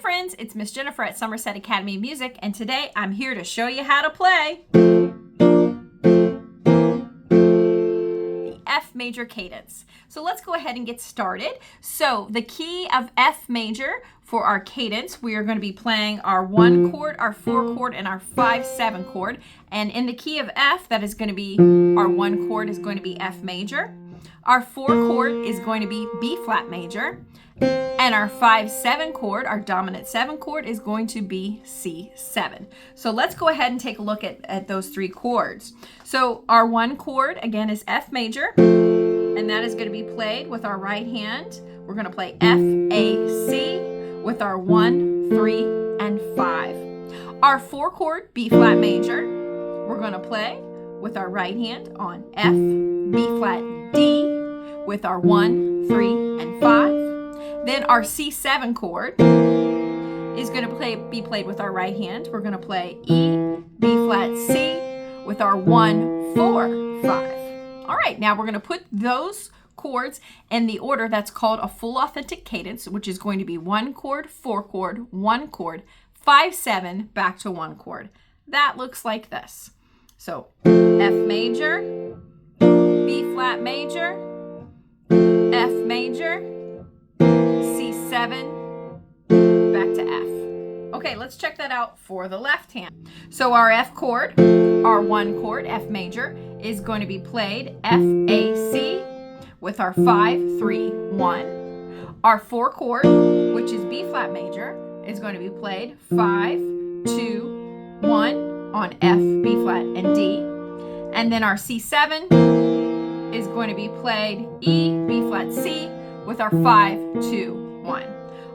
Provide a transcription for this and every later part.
friends, it's Miss Jenifer at Somerset Academy of Music, and today I'm here to show you how to play the F major cadence. So let's go ahead and get started. So the key of F major for our cadence, we are going to be playing our 1 chord, our 4 chord, and our 5/7 chord. And in the key of F, that is going to be, our 1 chord is going to be F major. Our 4 chord is going to be B flat major. And our 5/7 chord, our dominant 7 chord, is going to be C7. So let's go ahead and take a look at those 3 chords. So our 1 chord, again, is F major, and that is going to be played with our right hand. We're going to play F, A, C with our 1, 3, and 5. Our 4 chord, B flat major, we're going to play with our right hand on F, B flat, D with our 1, 3, and 5. Then our C7 chord is going to be played with our right hand. We're going to play E, B flat, C with our 1, 4, 5. All right, now we're going to put those chords in the order that's called a full authentic cadence, which is going to be 1 chord, 4 chord, 1 chord, 5/7, back to 1 chord. That looks like this. So F major, B flat major, F major, C7, back to F. Okay, let's check that out for the left hand. So our F chord, our 1 chord, F major, is going to be played F, A, C with our 5, 3, 1. Our 4 chord, which is B flat major, is going to be played 5, 2, 1 on F, B flat, and D. And then our C7 is going to be played E, B flat, C with our 5, 2, 1.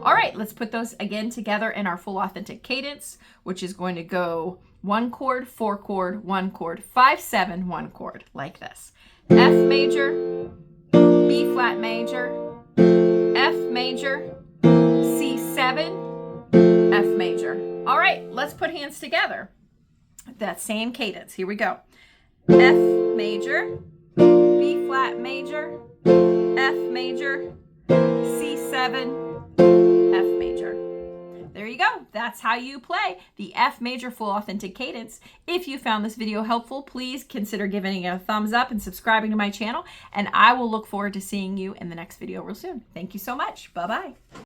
All right, let's put those again together in our full authentic cadence, which is going to go 1 chord, 4 chord, 1 chord, 5/7, 1 chord, like this. F major, B flat major, F major, C7, F major. All right, let's put hands together. That same cadence. Here we go. F major, B flat major, F major, C7, F major. There you go. That's how you play the F major full authentic cadence. If you found this video helpful, please consider giving it a thumbs up and subscribing to my channel, and I will look forward to seeing you in the next video real soon. Thank you so much. Bye-bye.